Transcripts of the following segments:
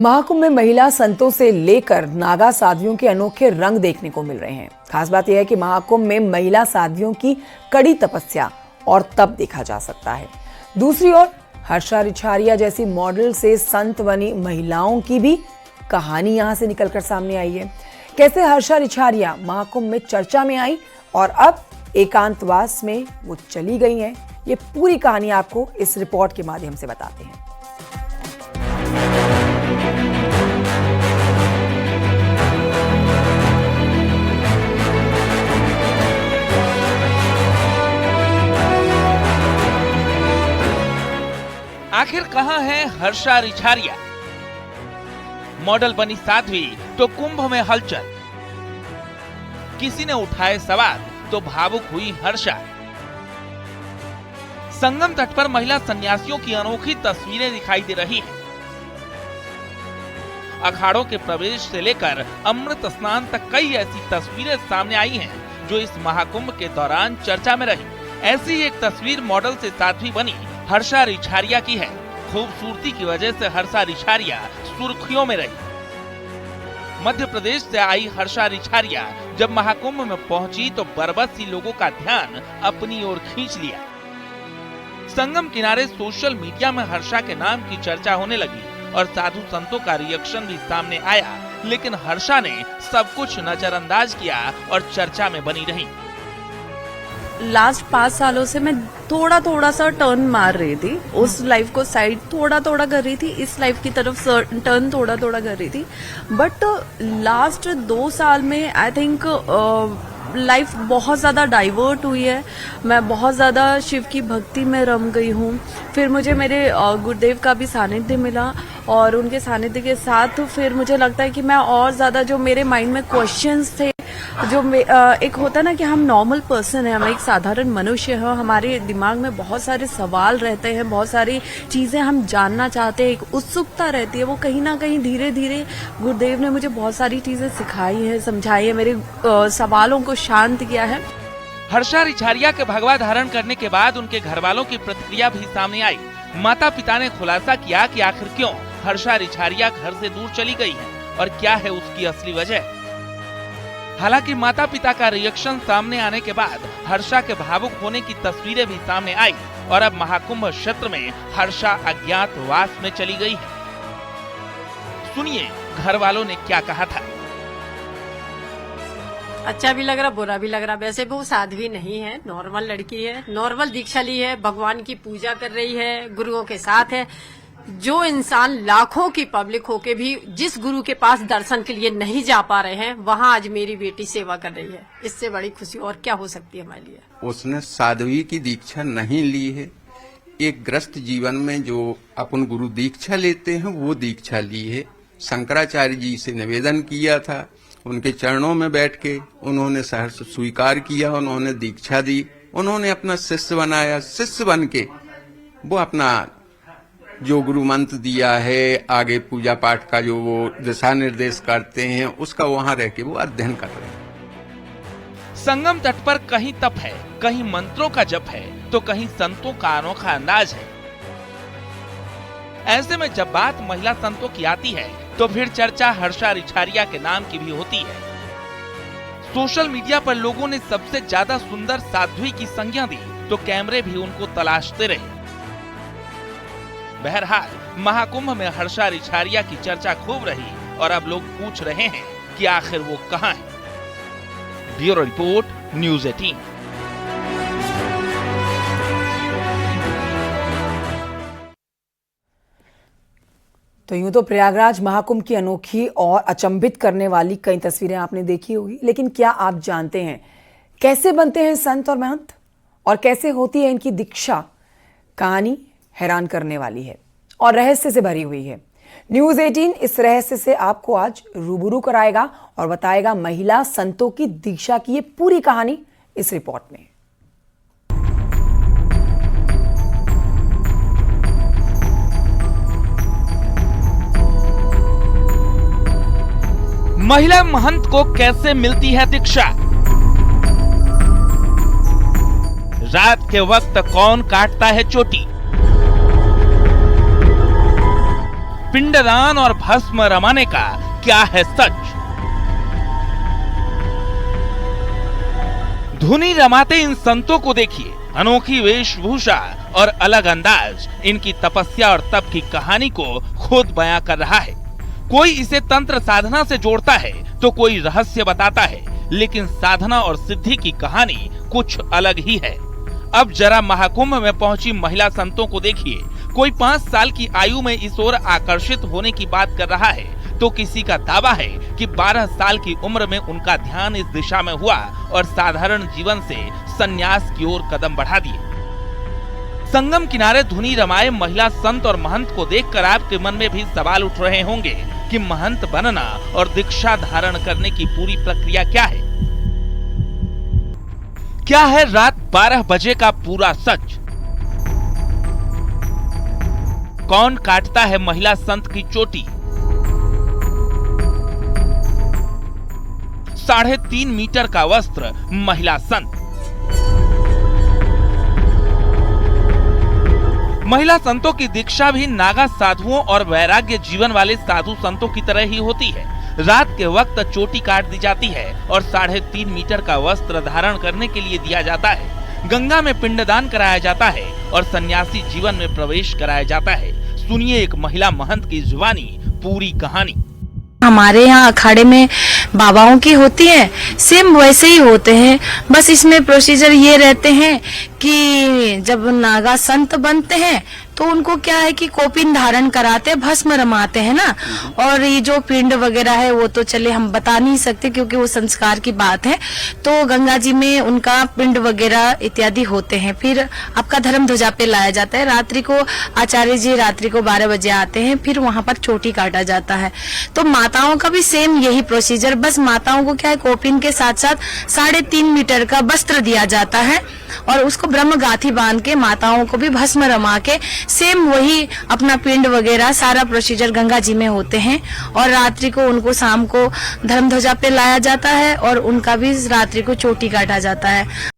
महाकुंभ में महिला संतों से लेकर नागा साध्वियों के अनोखे रंग देखने को मिल रहे हैं। खास बात यह है कि महाकुंभ में महिला साध्वियों की कड़ी तपस्या और तप देखा जा सकता है। दूसरी ओर हर्षा रिछारिया जैसी मॉडल से संत बनी महिलाओं की भी कहानी यहां से निकलकर सामने आई है। कैसे हर्षा रिछारिया महाकुंभ में चर्चा में आई और अब एकांतवास में वो चली गई हैं, ये पूरी कहानी आपको इस रिपोर्ट के माध्यम से बताते हैं। आखिर कहां है हर्षा रिछारिया? मॉडल बनी साध्वी तो कुंभ में हलचल। किसी ने उठाए सवाल तो भावुक हुई हर्षा। संगम तट पर महिला सन्यासियों की अनोखी तस्वीरें दिखाई दे रही हैं। अखाड़ों के प्रवेश से लेकर अमृत स्नान तक कई ऐसी तस्वीरें सामने आई हैं जो इस महाकुंभ के दौरान चर्चा में रही। ऐसी एक तस्वीर मॉडल से साध्वी बनी हर्षा रिछारिया की है। खूबसूरती की वजह से हर्षा रिछारिया सुर्खियों में रही। मध्य प्रदेश से आई हर्षा रिछारिया जब महाकुंभ में पहुंची तो बरबस लोगों का ध्यान अपनी ओर खींच लिया। संगम किनारे सोशल मीडिया में हर्षा के नाम की चर्चा होने लगी और साधु संतों का रिएक्शन भी सामने आया, लेकिन हर्षा ने सब कुछ नजरअंदाज किया और चर्चा में बनी रही। लास्ट 5 सालों से मैं थोड़ा सा टर्न मार रही थी, उस लाइफ को साइड थोड़ा कर रही थी, इस लाइफ की तरफ टर्न थोड़ा कर रही थी। बट लास्ट 2 साल में आई थिंक लाइफ बहुत ज्यादा डाइवर्ट हुई है। मैं बहुत ज्यादा शिव की भक्ति में रम गई हूँ। फिर मुझे मेरे गुरुदेव का भी सानिध्य मिला और उनके सानिध्य के साथ फिर मुझे लगता है कि मैं और ज्यादा जो मेरे माइंड में क्वेश्चंस थे, जो एक होता ना कि हम नॉर्मल पर्सन है, हम एक साधारण मनुष्य है, हमारे दिमाग में बहुत सारे सवाल रहते हैं, बहुत सारी चीजें हम जानना चाहते हैं, एक उत्सुकता रहती है। वो कहीं ना कहीं धीरे धीरे गुरुदेव ने मुझे बहुत सारी चीजें सिखाई है, समझाई है, मेरे सवालों को शांत किया है। हर्षा रिछारिया के भगवा धारण करने के बाद उनके घर वालों की प्रतिक्रिया भी सामने आई। माता पिता ने खुलासा किया कि आखिर क्यों हर्षा रिछारिया घर से दूर चली गई है और क्या है उसकी असली वजह। हालांकि माता पिता का रिएक्शन सामने आने के बाद हर्षा के भावुक होने की तस्वीरें भी सामने आई और अब महाकुंभ क्षेत्र में हर्षा अज्ञातवास में चली गई है। सुनिए घर वालों ने क्या कहा था। अच्छा भी लग रहा, बुरा भी लग रहा। वैसे वो साध्वी नहीं है, नॉर्मल लड़की है, नॉर्मल दीक्षा ली है, भगवान की पूजा कर रही है, गुरुओं के साथ है। जो इंसान लाखों की पब्लिक होके भी जिस गुरु के पास दर्शन के लिए नहीं जा पा रहे हैं, वहाँ आज मेरी बेटी सेवा कर रही है। इससे बड़ी खुशी और क्या हो सकती है हमारे लिए। उसने साध्वी की दीक्षा नहीं ली है, एक ग्रस्त जीवन में जो अपन गुरु दीक्षा लेते हैं वो दीक्षा ली है। शंकराचार्य जी से निवेदन किया था, उनके चरणों में बैठ के उन्होंने सहर्ष स्वीकार किया, उन्होंने दीक्षा दी, उन्होंने अपना शिष्य बनाया। शिष्य बन के वो अपना जो गुरु मंत्र दिया है, आगे पूजा पाठ का जो वो दिशा निर्देश करते हैं, उसका वहां रह के वो अध्ययन कर रहे हैं। संगम तट पर कहीं तप है, कहीं मंत्रों का जप है, तो कहीं संतों का अनोखा अंदाज है। ऐसे में जब बात महिला संतों की आती है तो फिर चर्चा हर्षा रिछारिया के नाम की भी होती है। सोशल मीडिया पर लोगों ने सबसे ज्यादा सुंदर साध्वी की संज्ञा दी तो कैमरे भी उनको तलाशते रहे। बहरहाल महाकुंभ में हर्षा रिछारिया की चर्चा खूब रही और अब लोग पूछ रहे हैं कि आखिर वो कहां है। Bureau report, news 18। तो यूं तो प्रयागराज महाकुंभ की अनोखी और अचंभित करने वाली कई तस्वीरें आपने देखी होगी, लेकिन क्या आप जानते हैं कैसे बनते हैं संत और महंत और कैसे होती है इनकी दीक्षा? कहानी हैरान करने वाली है और रहस्य से भरी हुई है। न्यूज़ 18 इस रहस्य से आपको आज रूबरू कराएगा और बताएगा महिला संतों की दीक्षा की ये पूरी कहानी इस रिपोर्ट में। महिला महंत को कैसे मिलती है दीक्षा? रात के वक्त कौन काटता है चोटी? पिंडदान और भस्म रमाने का क्या है सच? धुनी रमाते इन संतों को देखिए। अनोखी वेशभूषा और अलग अंदाज इनकी तपस्या और तप की कहानी को खुद बयां कर रहा है। कोई इसे तंत्र साधना से जोड़ता है तो कोई रहस्य बताता है, लेकिन साधना और सिद्धि की कहानी कुछ अलग ही है। अब जरा महाकुंभ में पहुंची महिला संतों को देखिए। कोई 5 साल की आयु में इस ओर आकर्षित होने की बात कर रहा है, तो किसी का दावा है कि 12 साल की उम्र में उनका ध्यान इस दिशा में हुआ और साधारण जीवन से संन्यास की ओर कदम बढ़ा दिए। संगम किनारे धुनी रमाए महिला संत और महंत को देखकर आपके मन में भी सवाल उठ रहे होंगे कि महंत बनना और दीक्षा धारण करने की पूरी प्रक्रिया क्या है? क्या है रात 12 बजे का पूरा सच? कौन काटता है महिला संत की चोटी? 3.5 मीटर का वस्त्र महिला संत। महिला संतों की दीक्षा भी नागा साधुओं और वैराग्य जीवन वाले साधु संतों की तरह ही होती है। रात के वक्त चोटी काट दी जाती है और 3.5 मीटर का वस्त्र धारण करने के लिए दिया जाता है। गंगा में पिंडदान कराया जाता है और सन्यासी जीवन में प्रवेश कराया जाता है। सुनिए एक महिला महंत की जुबानी पूरी कहानी। हमारे यहाँ अखाड़े में बाबाओं की होती है, सेम वैसे ही होते हैं। बस इसमें प्रोसीजर ये रहते हैं कि जब नागा संत बनते हैं तो उनको क्या है कि कोपिन धारण कराते, भस्म रमाते हैं ना। और ये जो पिंड वगैरह है वो तो चले हम बता नहीं सकते क्योंकि वो संस्कार की बात है। तो गंगा जी में उनका पिंड वगैरह इत्यादि होते हैं। फिर आपका धर्म ध्वजा पे लाया जाता है। रात्रि को आचार्य जी रात्रि को 12 बजे आते हैं, फिर वहाँ पर चोटी काटा जाता है। तो माताओं का भी सेम यही प्रोसीजर, बस माताओं को क्या है कोपिन के साथ साथ 3.5 मीटर का वस्त्र दिया जाता है और उसको ब्रह्म गाथी बांध के माताओं को भी भस्म रमा के सेम वही अपना पिंड वगैरह सारा प्रोसीजर गंगा जी में होते हैं। और रात्रि को उनको शाम को धर्म ध्वजा पे लाया जाता है और उनका भी रात्रि को चोटी काटा जाता है।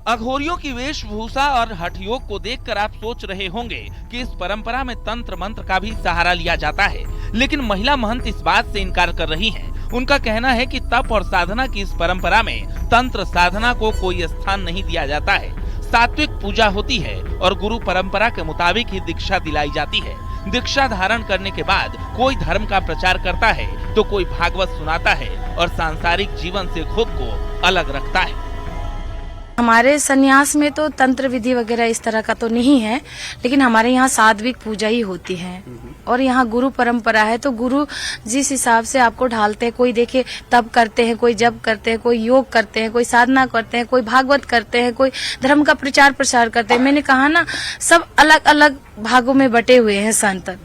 अघोरियों की वेशभूषा और हठ योग को देखकर आप सोच रहे होंगे कि इस परंपरा में तंत्र मंत्र का भी सहारा लिया जाता है, लेकिन महिला महंत इस बात से इनकार कर रही हैं। उनका कहना है कि तप और साधना की इस परंपरा में तंत्र साधना को कोई स्थान नहीं दिया जाता है। सात्विक पूजा होती है और गुरु परंपरा के मुताबिक ही दीक्षा दिलाई जाती है। दीक्षा धारण करने के बाद कोई धर्म का प्रचार करता है तो कोई भागवत सुनाता है और सांसारिक जीवन से खुद को अलग रखता है। हमारे सन्यास में तो तंत्र विधि वगैरह इस तरह का तो नहीं है, लेकिन हमारे यहाँ सात्विक पूजा ही होती है। और यहाँ गुरु परंपरा है तो गुरु जिस हिसाब से आपको ढालते हैं, कोई देखे तप करते हैं, कोई जप करते हैं, कोई योग करते हैं, कोई साधना करते हैं, कोई भागवत करते हैं, कोई धर्म का प्रचार प्रसार करते हैं। मैंने कहा ना, सब अलग अलग भागों में बटे हुए हैं संत।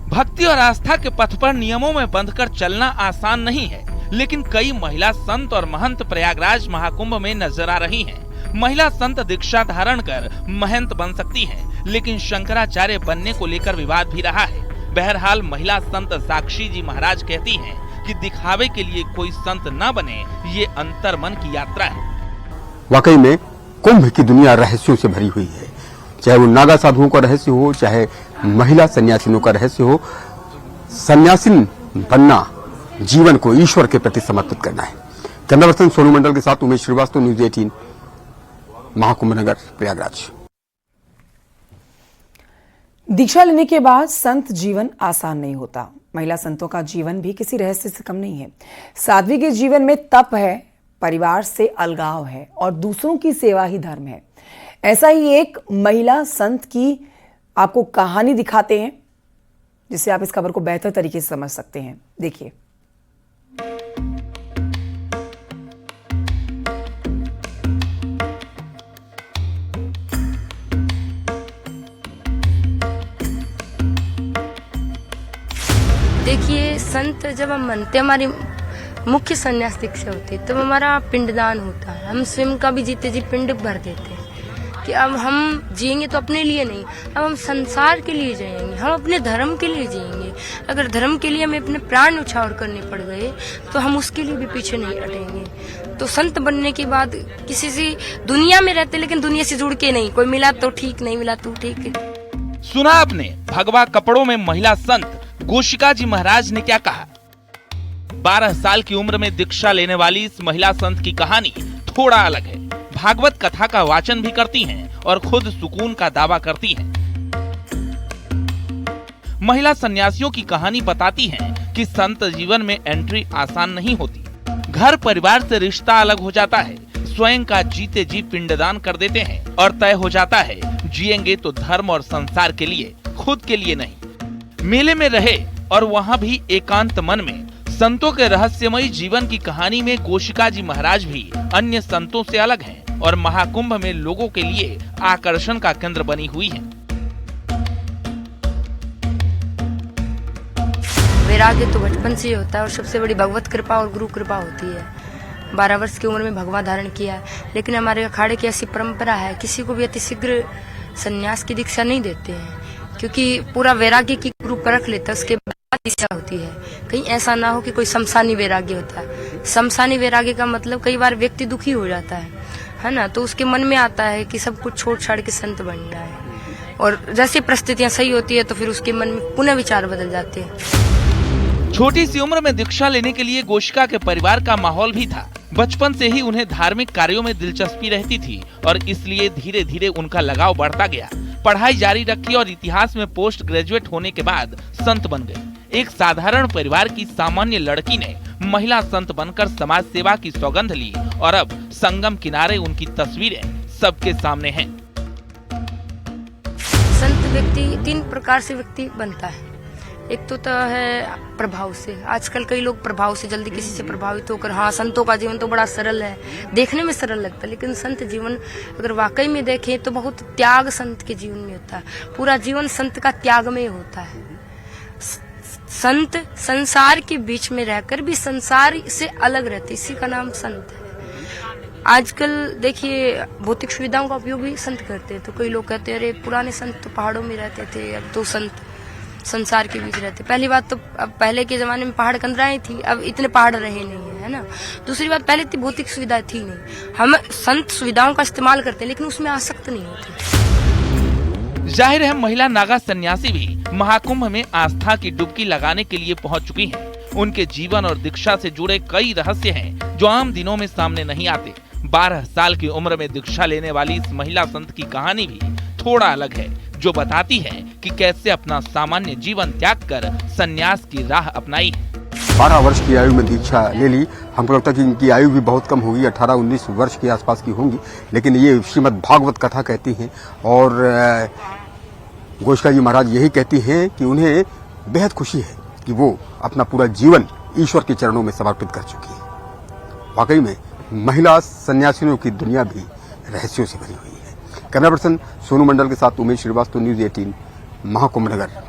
भक्ति और आस्था के पथ पर नियमों में बंधकर चलना आसान नहीं है, लेकिन कई महिला संत और महंत प्रयागराज महाकुंभ में नजर आ रही हैं। महिला संत दीक्षा धारण कर महंत बन सकती हैं, लेकिन शंकराचार्य बनने को लेकर विवाद भी रहा है। बहरहाल महिला संत साक्षी जी महाराज कहती हैं कि दिखावे के लिए कोई संत न बने, ये अंतर्मन की यात्रा है। वाकई में कुंभ की दुनिया रहस्यों से भरी हुई है, चाहे वो नागा साधुओं का रहस्य हो, चाहे महिला सन्यासिनों का रहस्य हो। सन्यासिन बनना जीवन को ईश्वर के प्रति समर्पित करना है। कैमरा पर्सन सोनू मंडल के साथ उमेश श्रीवास्तव, न्यूज 18, महाकुंभ नगर, प्रयागराज। दीक्षा लेने के बाद संत जीवन आसान नहीं होता। महिला संतों का जीवन भी किसी रहस्य से कम नहीं है। साध्वी के जीवन में तप है, परिवार से अलगाव है और दूसरों की सेवा ही धर्म है। ऐसा ही एक महिला संत की आपको कहानी दिखाते हैं, जिससे आप इस खबर को बेहतर तरीके से समझ सकते हैं। देखिए। देखिए, संत जब हम बनते, हमारी मुख्य संन्यास दीक्षा होती है, तब हमारा पिंडदान होता है। हम स्वयं का भी जीते जी पिंड भर देते हैं कि अब हम जिएंगे तो अपने लिए नहीं, अब हम संसार के लिए जिएंगे, हम अपने धर्म के लिए जिएंगे। अगर धर्म के लिए हमें अपने प्राण न्यौछावर करने पड़ गए तो हम उसके लिए भी पीछे नहीं हटेंगे। तो संत बनने के बाद किसी से दुनिया में रहते, लेकिन दुनिया से जुड़ के नहीं, कोई मिला तो ठीक, नहीं मिला तो ठीक। सुना आपने भगवा कपड़ों में महिला संत गोशिका जी महाराज ने क्या कहा। 12 साल की उम्र में दीक्षा लेने वाली इस महिला संत की कहानी थोड़ा अलग है। भागवत कथा का वाचन भी करती हैं और खुद सुकून का दावा करती हैं। महिला सन्यासियों की कहानी बताती है कि संत जीवन में एंट्री आसान नहीं होती। घर परिवार से रिश्ता अलग हो जाता है, स्वयं का जीते जी पिंडदान कर देते हैं और तय हो जाता है जिएंगे तो धर्म और संसार के लिए, खुद के लिए नहीं। मेले में रहे और वहाँ भी एकांत मन में संतों के रहस्यमयी जीवन की कहानी में गोशिका जी महाराज भी अन्य संतों से अलग हैं और महाकुंभ में लोगों के लिए आकर्षण का केंद्र बनी हुई है। वैराग्य तो बचपन से ही होता है और सबसे बड़ी भगवत कृपा और गुरु कृपा होती है। 12 वर्ष की उम्र में भगवा धारण किया है, लेकिन हमारे अखाड़े की ऐसी परंपरा है किसी को भी अतिशीघ्र संन्यास की दीक्षा नहीं देते हैं, क्योंकि पूरा वैराग्य की गुरु परख लेता है, उसके बाद दीक्षा होती है। कहीं ऐसा ना हो कि कोई शमशानी वैराग्य होता है। शमशानी वैराग्य का मतलब कई बार व्यक्ति दुखी हो जाता है ना, तो उसके मन में आता है कि सब कुछ छोड़ छाड़ के संत बनना है, और जैसी परिस्थितियां सही होती है तो फिर उसके मन में पुनः विचार बदल जाते हैं। छोटी सी उम्र में दीक्षा लेने के लिए गोशिका के परिवार का माहौल भी था। बचपन से ही उन्हें धार्मिक कार्यों में दिलचस्पी रहती थी और इसलिए धीरे धीरे उनका लगाव बढ़ता गया। पढ़ाई जारी रखी और इतिहास में पोस्ट ग्रेजुएट होने के बाद संत बन गए। एक साधारण परिवार की सामान्य लड़की ने महिला संत बनकर समाज सेवा की सौगंध ली और अब संगम किनारे उनकी तस्वीरें सबके सामने हैं। संत व्यक्ति 3 प्रकार से व्यक्ति बनता है। एक तो है प्रभाव से। आजकल कई लोग प्रभाव से जल्दी किसी से प्रभावित होकर, हाँ संतों का जीवन तो बड़ा सरल है, देखने में सरल लगता है, लेकिन संत जीवन अगर वाकई में देखें तो बहुत त्याग संत के जीवन में होता है। पूरा जीवन संत का त्याग में होता है। संत संसार के बीच में रहकर भी संसार से अलग रहते, इसी का नाम संत है। आजकल देखिए भौतिक सुविधाओं का उपयोग भी संत करते हैं, तो कई लोग कहते हैं अरे पुराने संत तो पहाड़ों में रहते थे, अब तो संत संसार के बीच रहते। पहली बात तो अब पहले के जमाने में पहाड़ कंदराएं थी, अब इतने पहाड़ रहे नहीं है ना। दूसरी बात, पहले इतनी भौतिक सुविधाएं थी नहीं। हम संत सुविधाओं का इस्तेमाल करते हैं लेकिन उसमें आसक्त नहीं होते। जाहिर है महिला नागा सन्यासी भी महाकुंभ में आस्था की डुबकी लगाने के लिए पहुंच चुकी हैं। उनके जीवन और दीक्षा से जुड़े कई रहस्य हैं जो आम दिनों में सामने नहीं आते। 12 साल की उम्र में दीक्षा लेने वाली इस महिला संत की कहानी भी थोड़ा अलग है, जो बताती है कि कैसे अपना सामान्य जीवन त्याग कर संन्यास की राह अपनाई है। 12 वर्ष की आयु में दीक्षा ले ली। हमको लगता है कि इनकी आयु भी बहुत कम होगी, 18-19 वर्ष के आसपास की होंगी, लेकिन ये श्रीमद् भागवत कथा कहती हैं और गोशिका जी महाराज यही कहती हैं कि उन्हें बेहद खुशी है कि वो अपना पूरा जीवन ईश्वर के चरणों में समर्पित कर चुकी है। वाकई में महिला सन्यासियों की दुनिया भी रहस्यों से भरी हुई है। कैमरा पर्सन सोनू मंडल के साथ उमेश श्रीवास्तव, न्यूज़ 18, महाकुंभ नगर।